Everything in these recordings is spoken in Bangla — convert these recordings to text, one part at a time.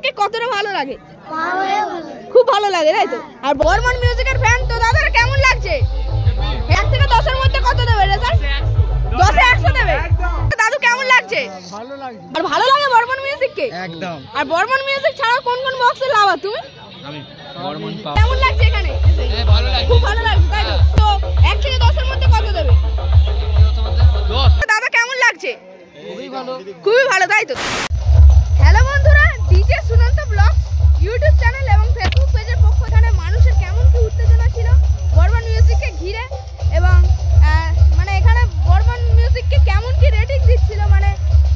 মিউজিককে কতটা ভালো লাগে? খুব ভালো লাগে তাই তো। আর বর্মন মিউজিকের ফ্যান তো দাদার কেমন লাগছে? 1 থেকে 10 এর মধ্যে কত দেবে রেজাল্ট? 10 এ 100 দেবে। দাদু কেমন লাগছে? ভালো লাগছে। আর ভালো লাগে বর্মন মিউজিককে? একদম। আর বর্মন মিউজিক ছাড়া কোন কোন বক্সে লাভা তুমি? আমি বর্মন পাও। কেমন লাগছে এখানে? ভালো লাগছে। খুব ভালো লাগছে তাই তো। তো 1 থেকে 10 এর মধ্যে কত দেবে? 10। দাদা কেমন লাগছে? খুবই ভালো। খুবই ভালো তাই তো। হ্যালো বন্ধুরা, DJ Sunanta blogs YouTube channel এবং ফেসবুক পেজের পক্ষ থেকে মানুষের কেমন কি উত্তেজনা ছিল বর্মন মিউজিককে ঘিরে, এবং মানে এখানে বর্মন মিউজিককে কেমন কি রেটিং দিচ্ছিল মানে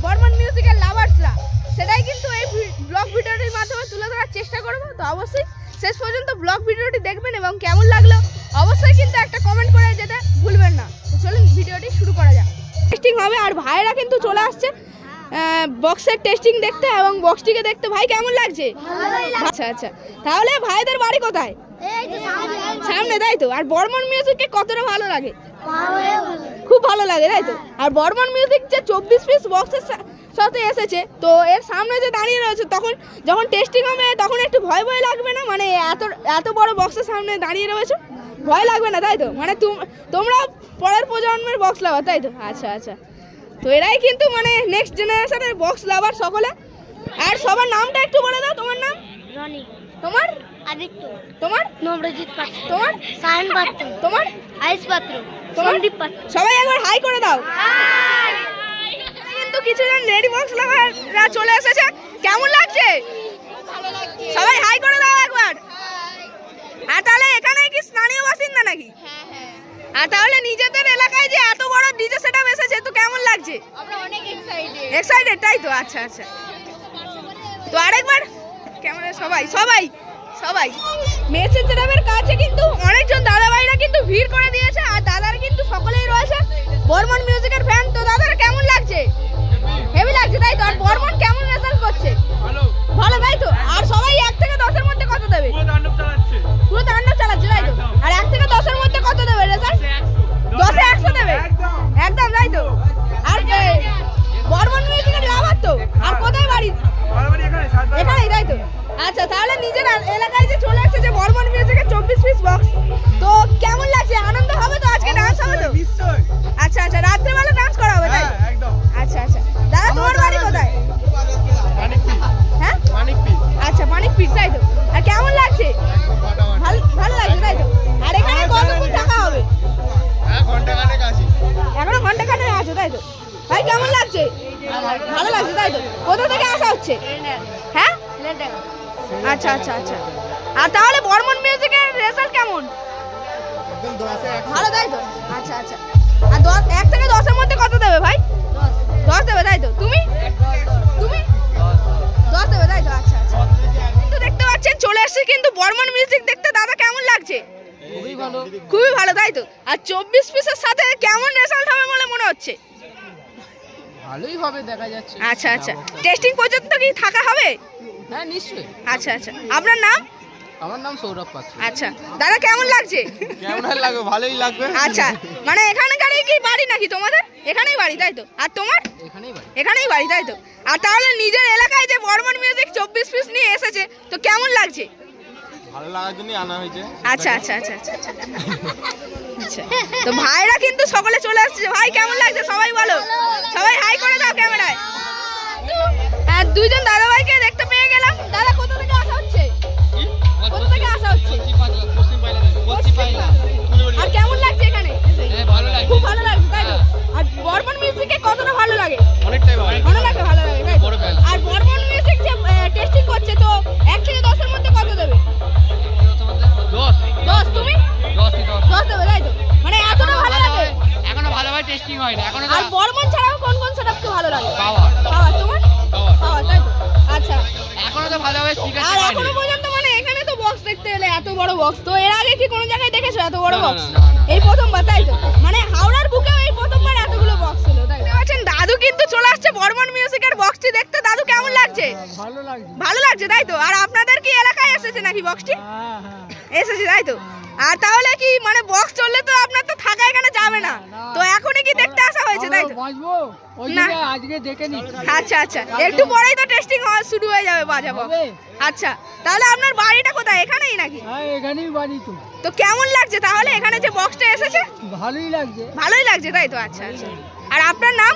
বর্মন মিউজিকের লাভার্সরা, সেটাই কিন্তু এই ব্লগ ভিডিওটির মাধ্যমে তুলে ধরার চেষ্টা করব। তো অবশ্যই শেষ পর্যন্ত ব্লগ ভিডিওটি দেখবেন এবং কেমন লাগলো অবশ্যই কিন্তু একটা কমেন্ট করে যেতে ভুলবেন না। তো চলুন ভিডিওটি শুরু করা যাক। টেস্টিং হবে আর ভাইরা কিন্তু চলে আসছে বক্সের টেস্টিং দেখতে এবং বক্সটিকে দেখতে। ভাই কেমন লাগছে? আচ্ছা আচ্ছা, তাহলে ভাইদের বাড়ি কোথায়? সামনে তাই তো। আর বর্মন মিউজিককে কতটা ভালো লাগে? খুব ভালো লাগে তাই তো। আর বর্মন মিউজিক যে 24 পিস বক্সের সাথে এসেছে, তো এর সামনে যে দাঁড়িয়ে রয়েছে, তখন যখন টেস্টিং হবে তখন একটু ভয় ভয় লাগবে না? মানে এত বড় বক্সের সামনে দাঁড়িয়ে রয়েছে, ভয় লাগবে না তাই তো? মানে তোমরা পরের প্রজন্মের বক্স লাভার তাই তো? আচ্ছা আচ্ছা, তো এরাই কিন্তু মানে নেক্সট জেনারেশনের বক্স লাভার সকলে। আর সবার নামটা একটু বলে দাও। তোমার নাম? রনি। তোমার? আদিত্য। তোমার? নবরজিৎ পাত্র। তোমার? সায়ন পাত্র। তোমার? আয়ুষ পাত্র। তোমার? সন্দীপ পাত্র। সবাই একবার হাই করে দাও। কিন্তু কিছুজন রেডি বক্স লাভাররা চলে এসেছে। কেমন লাগছে? সবাই হাই করে দাও একবার। আর তাহলে এখানে কি স্থানীয় বাসিন্দা নাকি? আর তাহলে নিজেদের এলাকায় যে এত বড় ডিজে সেটআপ এসেছে, তো কেমন লাগছে? আমরা অনেক এক্সাইটেড তাই তো? আচ্ছা আচ্ছা, তো আরেকবার ক্যামেরা সবাই সবাই সবাই মেসেজ সেটআপের কাছে কিন্তু অনেকজন দাদা ভাইরা কিন্তু ভিড় করে দিয়েছে। আর দাদারা কিন্তু সকলেই রয়েছে বর্মন মিউজিকের ফ্যান। তো দাদারা কেমন লাগছে? হেভি লাগছে তাই তো। আর বর্মন কেমন রেজাল্ট করছে? ভালো। ভালো তাই তো। আর সবাই 1 থেকে 10 এর মধ্যে কত দেবে? পুরো তাণ্ডব চালাচ্ছে। পুরো তাণ্ডব চালাচ্ছে তাই তো। আর 1 থেকে 10 এর মধ্যে কত দেবে রেজাল্ট? 10 এ 100 দেবে। একদম তাই তো। আর বর্মন মিউজিকের লাভার তো। আর কোথায় বাড়ি? এখানেই তাই তো। আচ্ছা, তাহলে নিজের এলাকায় যে চলে আসছে যে বর্মন মিউজিকের 24 পিস বক্স, তো কেমন লাগছে? আনন্দ হবে তো? আজকে ডান্স হবে তো? আচ্ছা আচ্ছা, রাত্রেবেলা ডান্স করা হবে তাই? আচ্ছা আচ্ছা, দাদা তোমার বাড়ি কোথায়? হ্যাঁ, আচ্ছা, মানিকপীর তাই তো। আর কেমন লাগছে? ভালো লাগছে তাই তো। আর এখানে কতক্ষণ থাকা হবে? এখনো ঘন্টাখানেক আছে তাই তো। ভাই কেমন লাগছে? ভালো লাগছে তাই তো। কোথা থেকে আসা হচ্ছে? হ্যাঁ, আচ্ছা আচ্ছা আচ্ছা। আর তাহলে বর্মন মিউজিকের রেজাল্ট কেমন? ভালো তাই তো। আচ্ছা আচ্ছা, আর 1 থেকে 10 এর মধ্যে কত দেবে ভাই? 10 দেবে তাই তো। তুমি? তুমি 10 দেবে তাই তো। আচ্ছা আচ্ছা, তো দেখতে পাচ্ছেন চলে আসছে কিন্তু বর্মন মিউজিক দেখতে। দাদা কেমন লাগছে? খুবই ভালো। খুবই ভালো তাই তো। আর 24 পিসের সাথে কেমন রেজাল্ট হবে বলে মনে হচ্ছে? ভালোই হবে দেখা যাচ্ছে। আচ্ছা আচ্ছা, টেস্টিং পর্যন্ত কি থাকা হবে? হ্যাঁ নিশ্চয়ই। আচ্ছা আচ্ছা, আপনার নাম? আমার নাম সৌরভ পাত্র। আচ্ছা, দাদা কেমন লাগছে? কেমন লাগবে? ভালোই লাগবে। আচ্ছা, মানে এখানকারই কি বাড়ি নাকি তোমাদের? এখানেই বাড়ি তাই তো। আর তোমার? এখানেই বাড়ি। এখানেই বাড়ি তাই তো। আর তাহলে নিজের এলাকায় যে বর্মন মিউজিক 24 পিস নিয়ে এসেছে, তো কেমন লাগছে? ভালো লাগার জন্যই আনা হয়েছে। আচ্ছা আচ্ছা আচ্ছা আচ্ছা আচ্ছা, তো ভাইরা কিন্তু সকলে চলে আসছে। ভাই কেমন লাগছে সবাই বলো। সবাই হাই করে দাও ক্যামেরায়। আর দুইজন দাদা ভাইকে দেখতে পেয়ে গেলাম। দাদা কোথা থেকে আসা হচ্ছে? কোথা থেকে আসা হচ্ছে? আর কেমন লাগছে এখানে? খুব ভালো লাগছে তাই তো। আর বর্মন মিউজিকে কতটা ভালো লাগে? অনেকটাই ভালো। ভালো লাগে তাই তো। আর বর্মন মিউজিক যে টেস্টিং করছে, তো 1 থেকে 10 এর মধ্যে কত দেবে? 10। তুমি? 10 দেবে তাই তো। মানে এতটা ভালো লাগে? এখনো ভালোভাবে টেস্টিং হয়নি এখনো। আর বর্মন ছাড়াও কোন কোন সেটআপকে ভালো লাগে? পাওয়ার। তোমার? পাওয়ার তাই তো। আচ্ছা, এখনো তো ভালোভাবে স্পিকার আর এখনো পর্যন্ত মানে এখানে তো বক্স দেখতে এলে এত বড় বক্স, তো এর আগে কি কোনো জায়গায় দেখেছো এত বড় বক্স? এই প্রথমবার তাই তো। মানে হাওড়ার বুকেও এই প্রথমবার এতগুলো বক্স ছিল তাই তো। আছেন দাদু কিন্তু চলে আসছে বর্মন মিউজিকের বক্সটি দেখতে। দাদু কেমন লাগছে? ভালো লাগছে। ভালো লাগছে তাই তো। আর আপনাদের কি এলাকায় এসেছে নাকি বক্সটি? এসেছে তাই তো। আর তাহলে কি মানে বক্স চললে তো আপনার তো থাকা এখানে যাবে না, তো এখনই কি দেখতে আসা হয়েছে তাই তো? না আজকে দেখে নি। আচ্ছা আচ্ছা, একটু পরেই তো টেস্টিং শুরু হয়ে যাবে বাজা বক্স। আচ্ছা তাহলে আপনার বাড়িটা কোথায়, এখানেই নাকি? হ্যাঁ এখানেই বাড়ি তো। তো কেমন লাগছে তাহলে এখানে যে বক্সটা এসেছে? ভালোই লাগছে। ভালোই লাগছে তাই তো। আচ্ছা আচ্ছা, আর আপনার নাম?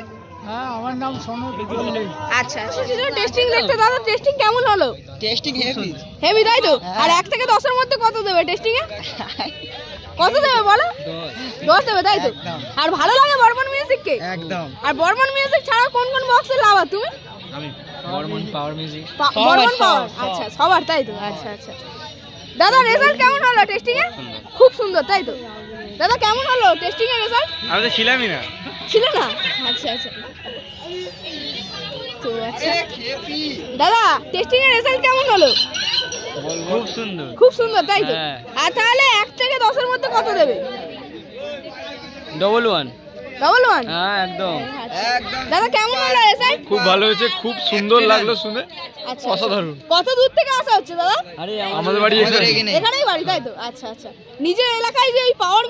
হ্যাঁ আমার নাম সনদ। আচ্ছা টেস্টিং দেখতে দাদা, টেস্টিং কেমন হলো? Testing heavy. হেভি তাই তো। আর 1 থেকে 10-এর মধ্যে কত দেবে টেস্টিং এ? কত দেবে বলো? 10 দেবে তাই তো। আর ভালো লাগে বর্মন মিউজিক কে? একদম। আর বর্মন মিউজিক ছাড়া কোন কোন বক্সে লাভা তুমি? আমি বর্মন পাওয়ার মিউজিক। বর্মন পাওয়ার, আচ্ছা সবার তাই তো। আচ্ছা আচ্ছা দাদা, রেজাল্ট কেমন হলো টেস্টিং এ? খুব সুন্দর তাই তো। দাদা কেমন হলো টেস্টিং এর রেজাল্ট? আমি তো ছিলামই না। ছিল না? আচ্ছা আচ্ছা তো আচ্ছা দাদা, টেস্টিং এর রেজাল্ট কেমন হলো? খুব সুন্দর। খুব সুন্দর তাই তো। হ্যাঁ। আর তাহলে 1 থেকে 10-এর মধ্যে কত দেবে? 11 11? হ্যাঁ একদম। দাদা কেমন হলো রেজাল্ট? খুব ভালো হয়েছে, খুব সুন্দর লাগলো শুনে। আচ্ছা অসাধারণ। কত দূর থেকে আসা হচ্ছে দাদা? আমাদের বাড়ি এখানেই বাড়ি তাই তো। আচ্ছা আচ্ছা, নিজের এলাকায় যে এই পাওয়ার